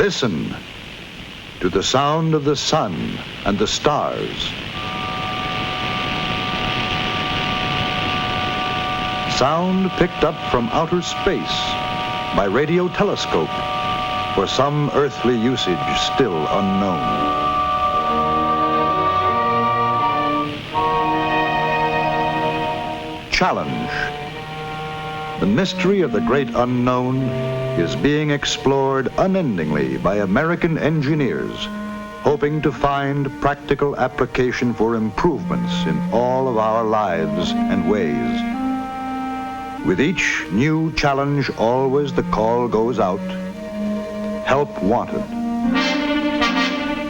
Listen to the sound of the sun and the stars. Sound picked up from outer space by radio telescope for some earthly usage still unknown. Challenge. The mystery of the great unknown is being explored unendingly by American engineers, hoping to find practical application for improvements in all of our lives and ways. With each new challenge, always the call goes out, help wanted.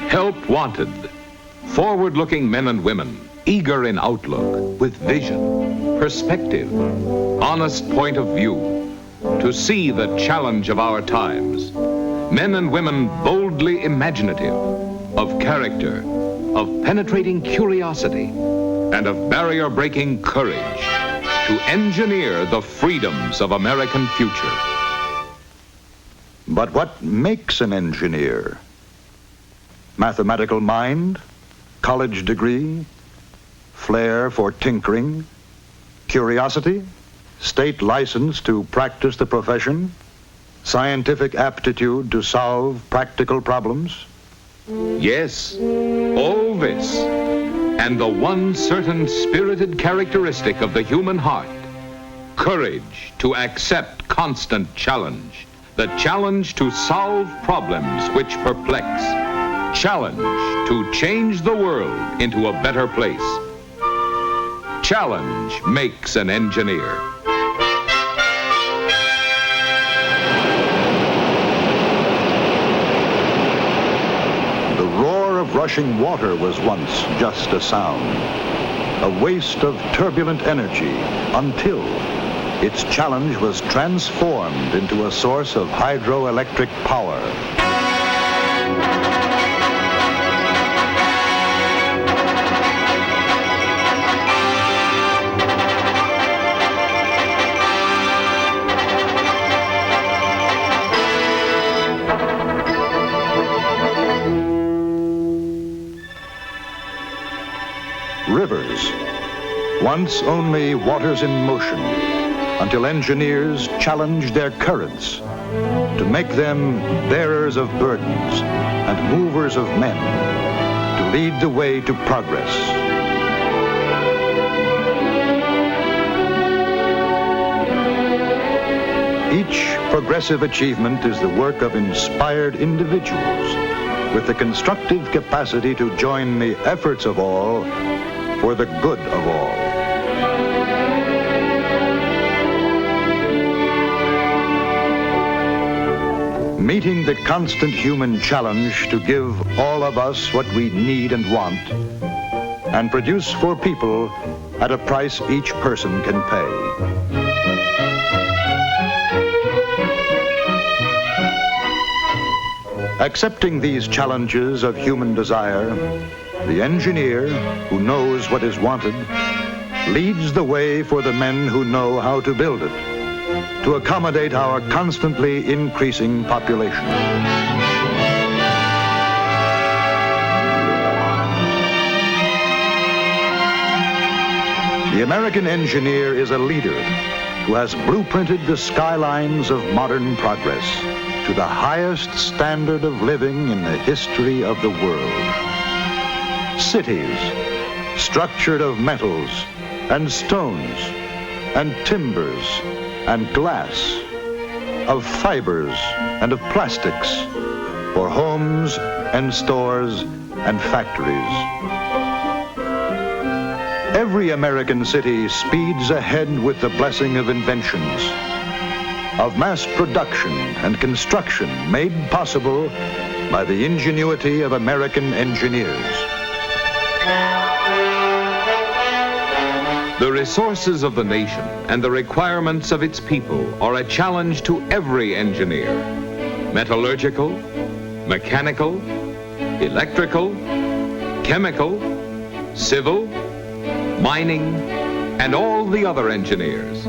Help wanted. Forward-looking men and women, eager in outlook, with vision, perspective, honest point of view, to see the challenge of our times. Men and women boldly imaginative, of character, of penetrating curiosity, and of barrier-breaking courage, to engineer the freedoms of American future. But what makes an engineer? Mathematical mind? College degree? Flair for tinkering? Curiosity? State license to practice the profession? Scientific aptitude to solve practical problems? Yes, all this, and the one certain spirited characteristic of the human heart, courage to accept constant challenge, the challenge to solve problems which perplex, challenge to change the world into a better place. Challenge makes an engineer. The roar of rushing water was once just a sound, a waste of turbulent energy, until its challenge was transformed into a source of hydroelectric power. Rivers, once only waters in motion, until engineers challenged their currents to make them bearers of burdens and movers of men, to lead the way to progress. Each progressive achievement is the work of inspired individuals with the constructive capacity to join the efforts of all for the good of all. Meeting the constant human challenge to give all of us what we need and want, and produce for people at a price each person can pay. Accepting these challenges of human desire, the engineer, who knows what is wanted, leads the way for the men who know how to build it, to accommodate our constantly increasing population. The American engineer is a leader who has blueprinted the skylines of modern progress to the highest standard of living in the history of the world. Cities, structured of metals and stones and timbers and glass, of fibers and of plastics, for homes and stores and factories. Every American city speeds ahead with the blessing of inventions, of mass production and construction made possible by the ingenuity of American engineers. The resources of the nation and the requirements of its people are a challenge to every engineer. Metallurgical, mechanical, electrical, chemical, civil, mining, and all the other engineers,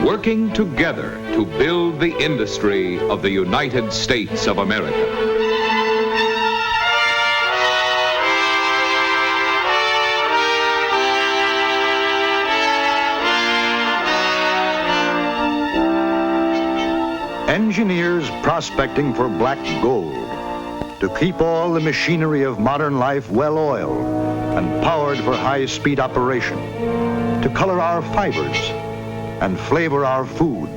working together to build the industry of the United States of America. Engineers prospecting for black gold to keep all the machinery of modern life well-oiled and powered for high-speed operation, to color our fibers and flavor our food.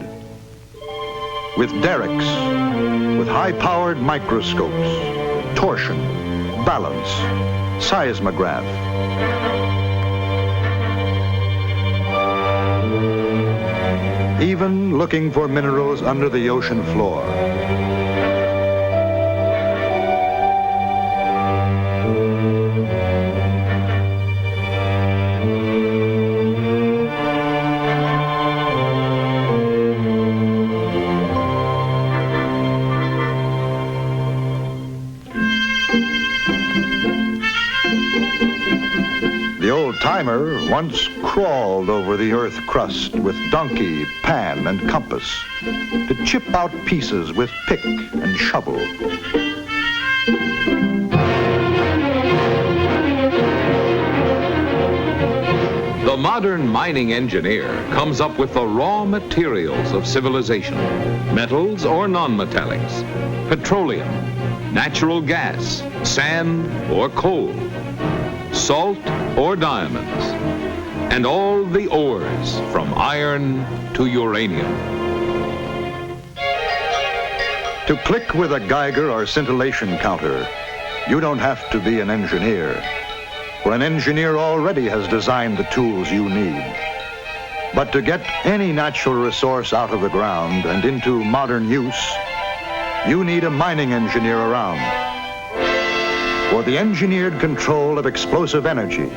With derricks, with high-powered microscopes, torsion, balance, seismograph. Even looking for minerals under the ocean floor. The old-timer once crawled over the earth crust with donkey, pan, and compass to chip out pieces with pick and shovel. The modern mining engineer comes up with the raw materials of civilization, metals or non-metallics, petroleum, natural gas, sand or coal, salt or diamonds, and all the ores from iron to uranium. To click with a Geiger or scintillation counter, you don't have to be an engineer, for an engineer already has designed the tools you need. But to get any natural resource out of the ground and into modern use, you need a mining engineer around. For the engineered control of explosive energy,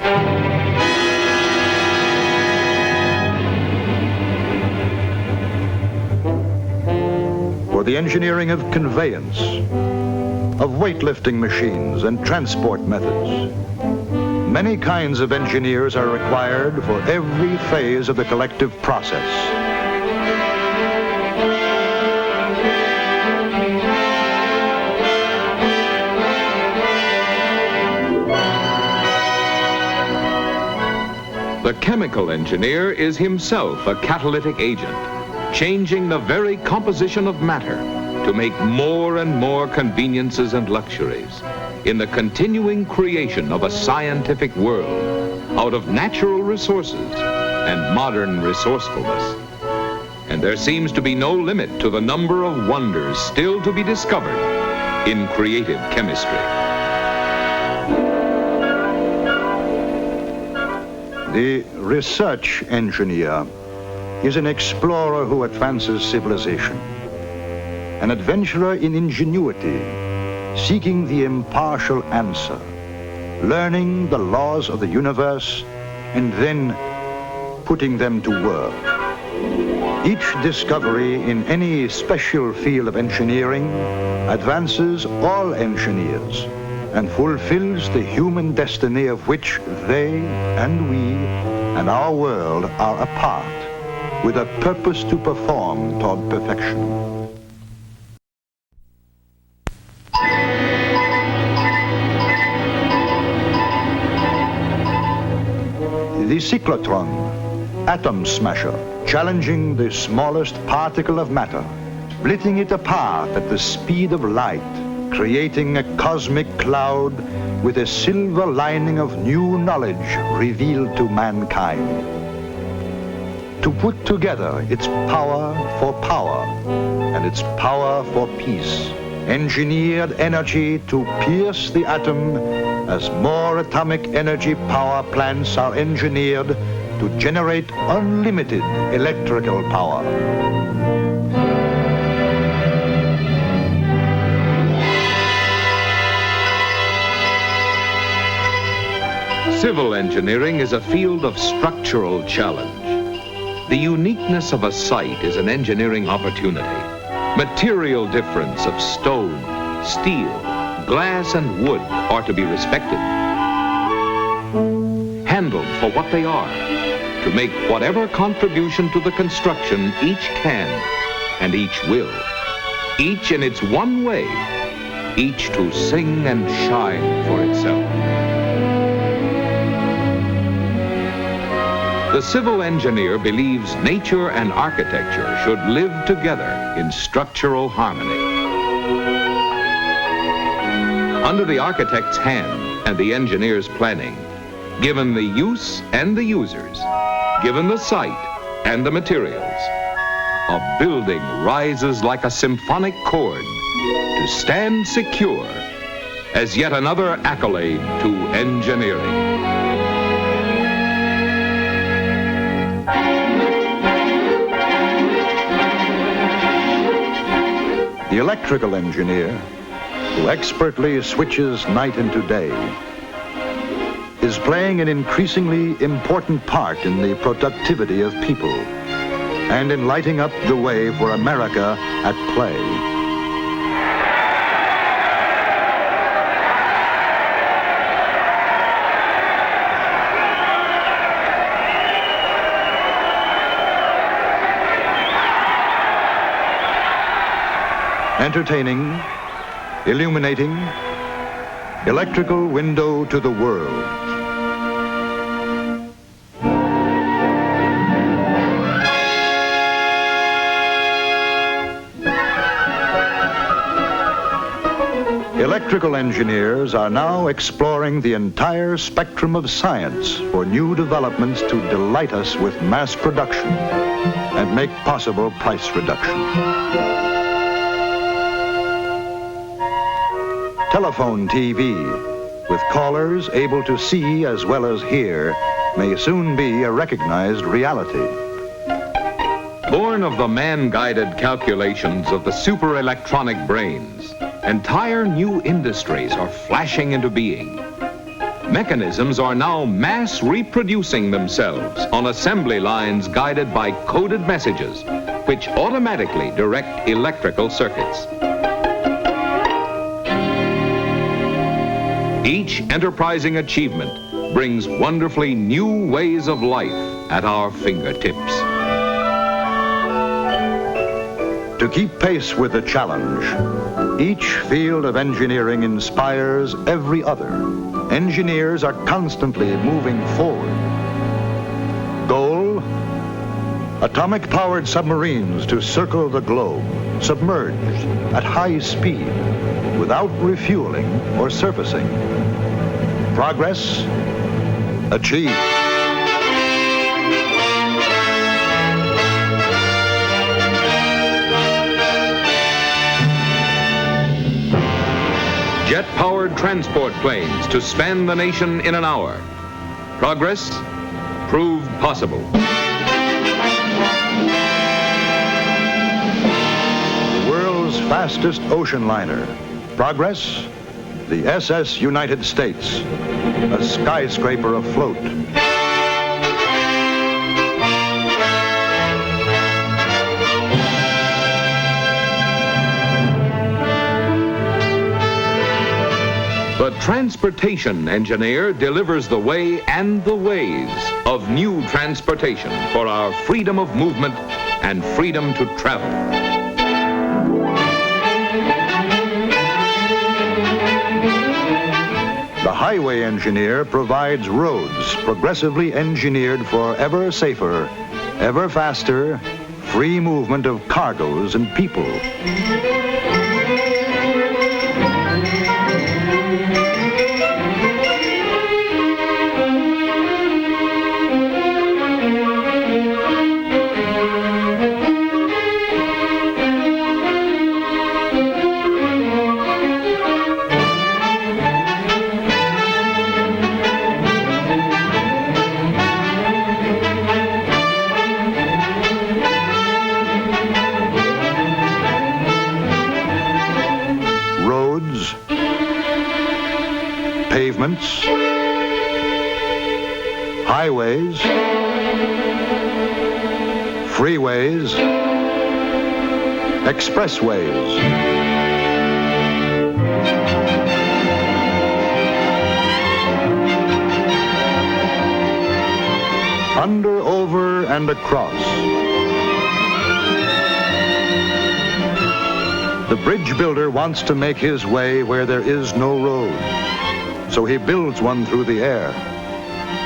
for the engineering of conveyance, of weightlifting machines and transport methods. Many kinds of engineers are required for every phase of the collective process. The chemical engineer is himself a catalytic agent, changing the very composition of matter to make more and more conveniences and luxuries in the continuing creation of a scientific world out of natural resources and modern resourcefulness. And there seems to be no limit to the number of wonders still to be discovered in creative chemistry. The research engineer is an explorer who advances civilization, an adventurer in ingenuity, seeking the impartial answer, learning the laws of the universe, and then putting them to work. Each discovery in any special field of engineering advances all engineers and fulfills the human destiny of which they and we and our world are a part, with a purpose to perform toward perfection. The cyclotron, atom smasher, challenging the smallest particle of matter, splitting it apart at the speed of light, creating a cosmic cloud with a silver lining of new knowledge revealed to mankind. To put together its power for power and its power for peace, engineered energy to pierce the atom as more atomic energy power plants are engineered to generate unlimited electrical power. Civil engineering is a field of structural challenge. The uniqueness of a site is an engineering opportunity. Material difference of stone, steel, glass, and wood are to be respected. Handled for what they are, to make whatever contribution to the construction each can and each will, each in its one way, each to sing and shine for itself. The civil engineer believes nature and architecture should live together in structural harmony. Under the architect's hand and the engineer's planning, given the use and the users, given the site and the materials, a building rises like a symphonic chord to stand secure as yet another accolade to engineering. The electrical engineer, who expertly switches night into day, is playing an increasingly important part in the productivity of people and in lighting up the way for America at play. Entertaining, illuminating, electrical window to the world. Electrical engineers are now exploring the entire spectrum of science for new developments to delight us with mass production and make possible price reduction. Telephone TV, with callers able to see as well as hear, may soon be a recognized reality. Born of the man-guided calculations of the super-electronic brains, entire new industries are flashing into being. Mechanisms are now mass reproducing themselves on assembly lines guided by coded messages, which automatically direct electrical circuits. Each enterprising achievement brings wonderfully new ways of life at our fingertips. To keep pace with the challenge, each field of engineering inspires every other. Engineers are constantly moving forward. Goal: atomic-powered submarines to circle the globe, submerged at high speed, without refueling or surfacing. Progress achieved. Jet-powered transport planes to span the nation in an hour. Progress proved possible. The world's fastest ocean liner. Progress, the SS United States, a skyscraper afloat. The transportation engineer delivers the way and the ways of new transportation for our freedom of movement and freedom to travel. The highway engineer provides roads progressively engineered for ever safer, ever faster, free movement of cargoes and people. Roads, pavements, highways, freeways, expressways. Under, over, and across. The bridge builder wants to make his way where there is no road, so he builds one through the air,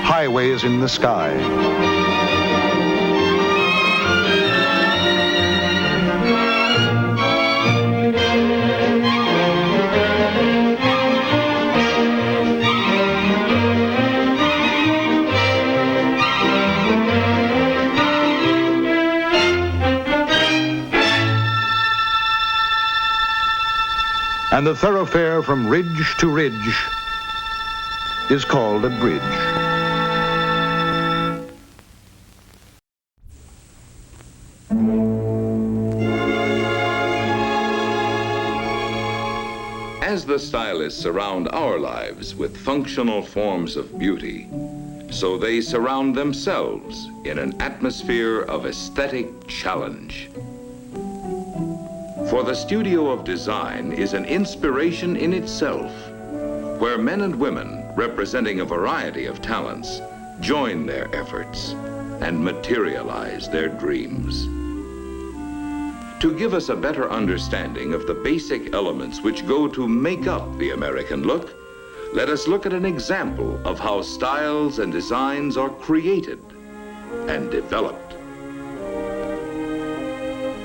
highways in the sky. And the thoroughfare from ridge to ridge is called a bridge. As the stylists surround our lives with functional forms of beauty, so they surround themselves in an atmosphere of aesthetic challenge. For the studio of design is an inspiration in itself, where men and women representing a variety of talents join their efforts and materialize their dreams. To give us a better understanding of the basic elements which go to make up the American look, let us look at an example of how styles and designs are created and developed.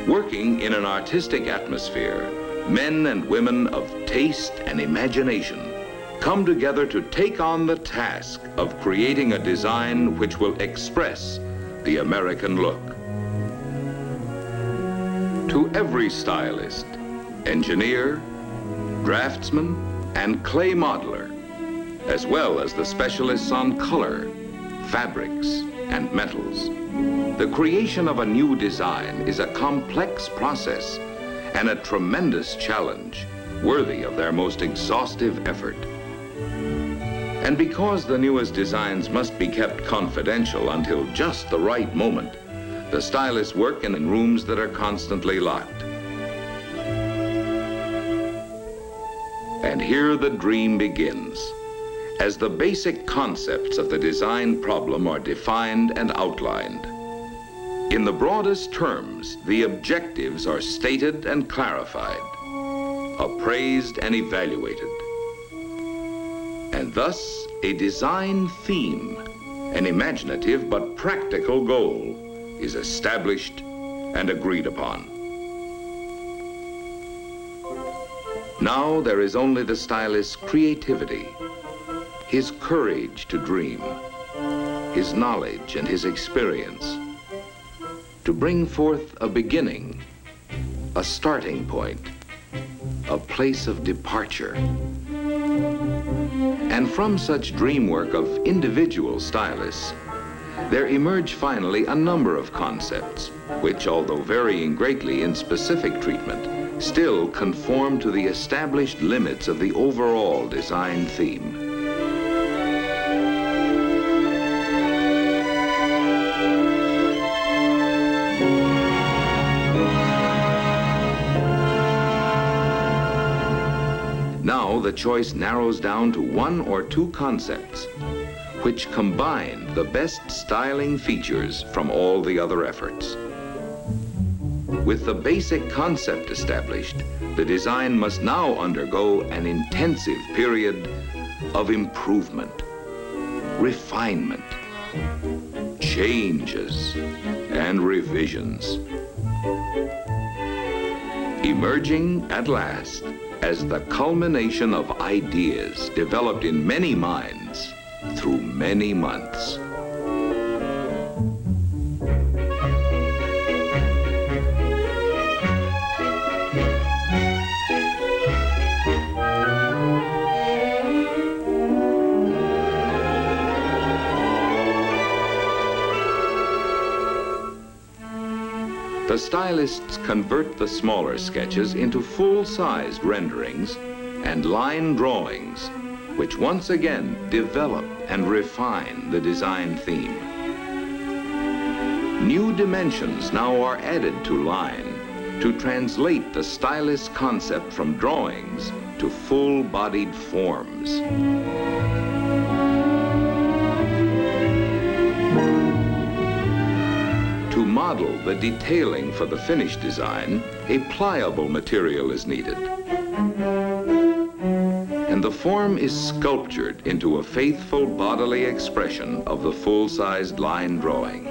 Working in an artistic atmosphere, men and women of taste and imagination come together to take on the task of creating a design which will express the American look. To every stylist, engineer, draftsman, and clay modeler, as well as the specialists on color, fabrics, and metals, the creation of a new design is a complex process and a tremendous challenge worthy of their most exhaustive effort. And because the newest designs must be kept confidential until just the right moment, the stylists work in rooms that are constantly locked. And here the dream begins, as the basic concepts of the design problem are defined and outlined. In the broadest terms, the objectives are stated and clarified, appraised and evaluated. And thus, a design theme, an imaginative but practical goal, is established and agreed upon. Now there is only the stylist's creativity, his courage to dream, his knowledge and his experience, to bring forth a beginning, a starting point, a place of departure. And from such dream work of individual stylists, there emerge finally a number of concepts, which, although varying greatly in specific treatment, still conform to the established limits of the overall design theme. Now the choice narrows down to one or two concepts, which combine the best styling features from all the other efforts. With the basic concept established, the design must now undergo an intensive period of improvement, refinement, changes, and revisions. Emerging at last as the culmination of ideas developed in many minds through many months. The stylists convert the smaller sketches into full-sized renderings and line drawings, which once again develop and refine the design theme. New dimensions now are added to line to translate the stylist's concept from drawings to full-bodied forms. To model the detailing for the finished design, a pliable material is needed. And the form is sculptured into a faithful bodily expression of the full-sized line drawing.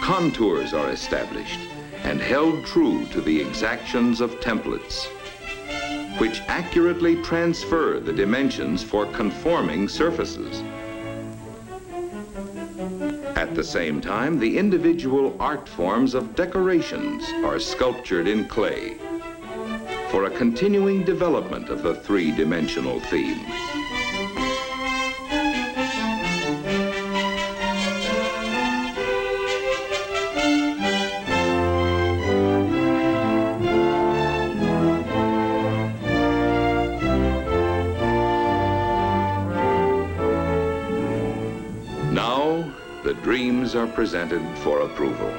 Contours are established and held true to the exactions of templates. which accurately transfer the dimensions for conforming surfaces. At the same time, the individual art forms of decorations are sculptured in clay for a continuing development of the three-dimensional theme. Now, the dreams are presented for approval.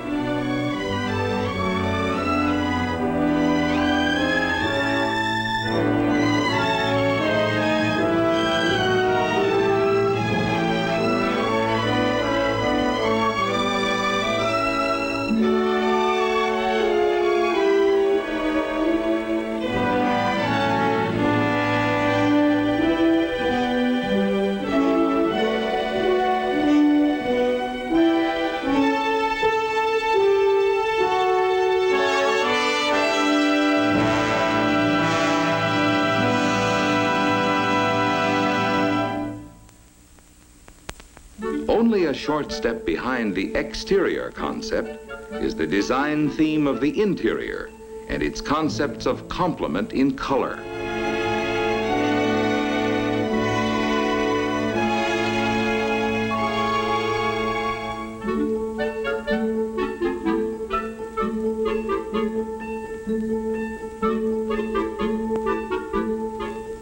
Only a short step behind the exterior concept is the design theme of the interior and its concepts of complement in color.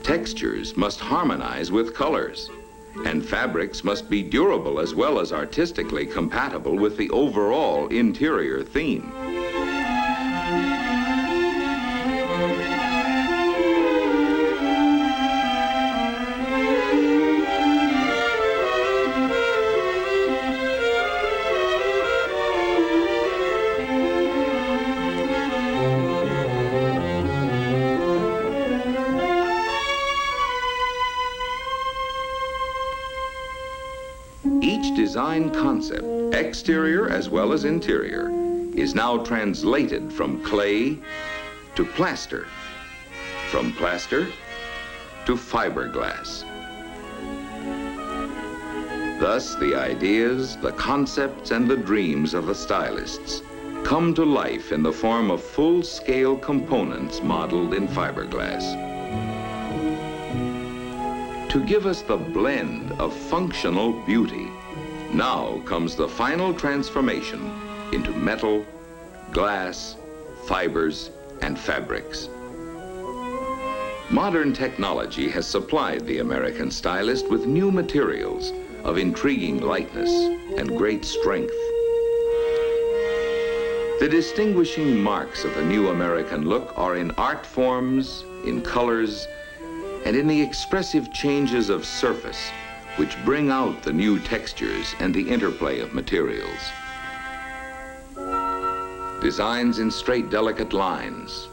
Textures must harmonize with colors, and fabrics must be durable as well as artistically compatible with the overall interior theme. Each design concept, exterior as well as interior, is now translated from clay to plaster, from plaster to fiberglass. Thus, the ideas, the concepts, and the dreams of the stylists come to life in the form of full-scale components modeled in fiberglass. To give us the blend of functional beauty, now comes the final transformation into metal, glass, fibers, and fabrics. Modern technology has supplied the American stylist with new materials of intriguing lightness and great strength. The distinguishing marks of the new American look are in art forms, in colors, and in the expressive changes of surface, which bring out the new textures and the interplay of materials. Designs in straight, delicate lines,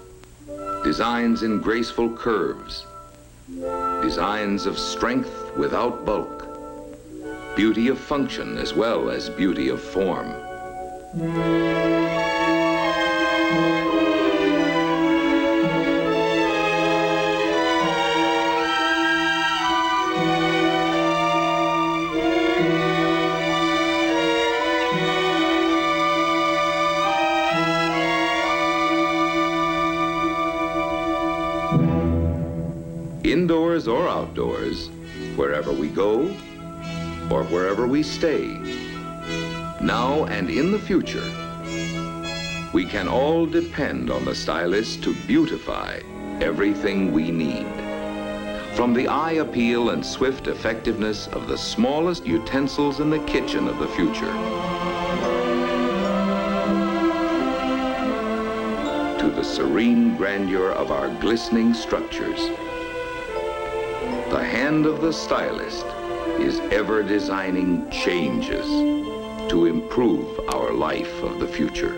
designs in graceful curves, designs of strength without bulk, beauty of function as well as beauty of form. Indoors or outdoors, wherever we go or wherever we stay, now and in the future, we can all depend on the stylist to beautify everything we need. From the eye appeal and swift effectiveness of the smallest utensils in the kitchen of the future, to the serene grandeur of our glistening structures, the hand of the stylist is ever designing changes to improve our life of the future.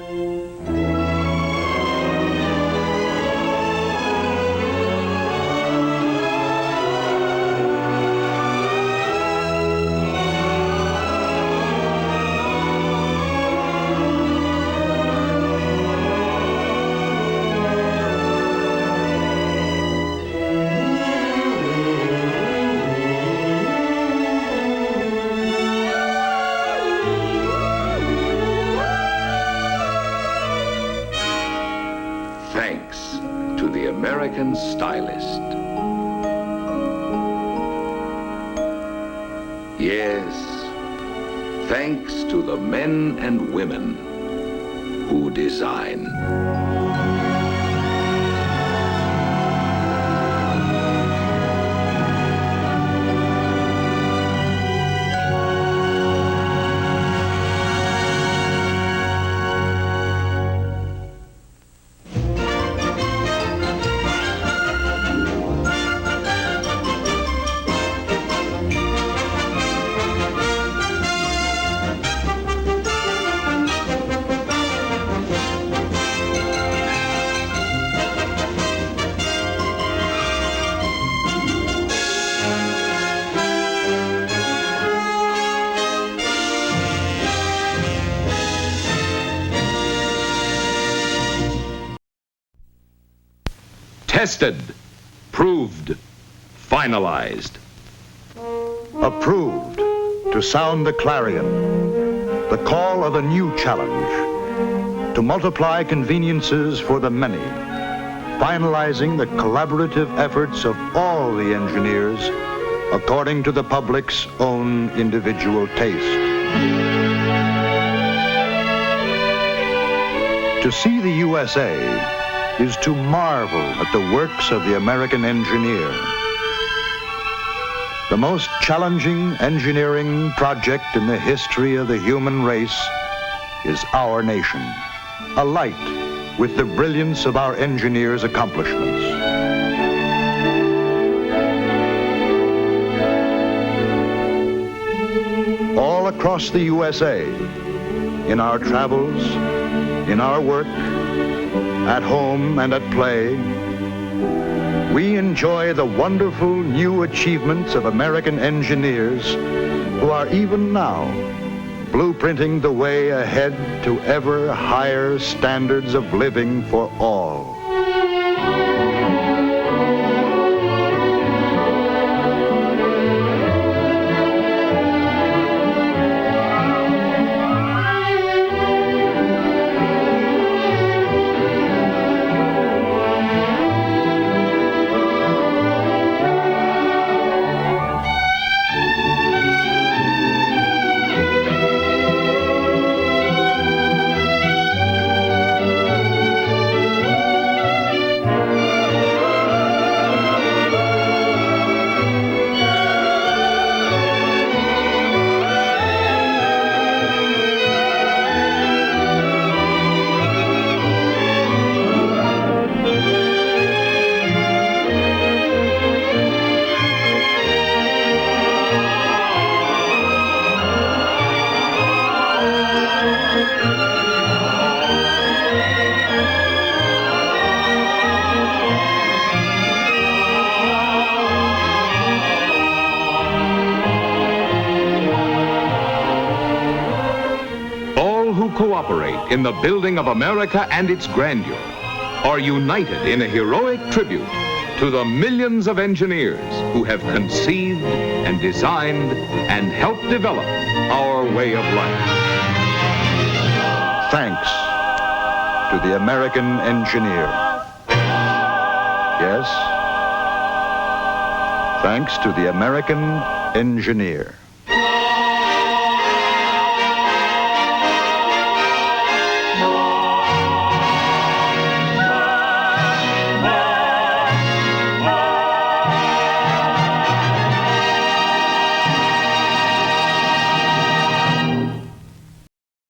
American stylist. Yes, thanks to the men and women who design. Tested, proved, finalized. Approved to sound the clarion, the call of a new challenge, to multiply conveniences for the many, finalizing the collaborative efforts of all the engineers according to the public's own individual taste. To see the USA is to marvel at the works of the American engineer. The most challenging engineering project in the history of the human race is our nation, alight with the brilliance of our engineers' accomplishments. All across the USA, in our travels, in our work, at home and at play, we enjoy the wonderful new achievements of American engineers who are even now blueprinting the way ahead to ever higher standards of living for all. Cooperate in the building of America and its grandeur are united in a heroic tribute to the millions of engineers who have conceived and designed and helped develop our way of life. Thanks to the American engineer. Yes, thanks to the American engineer.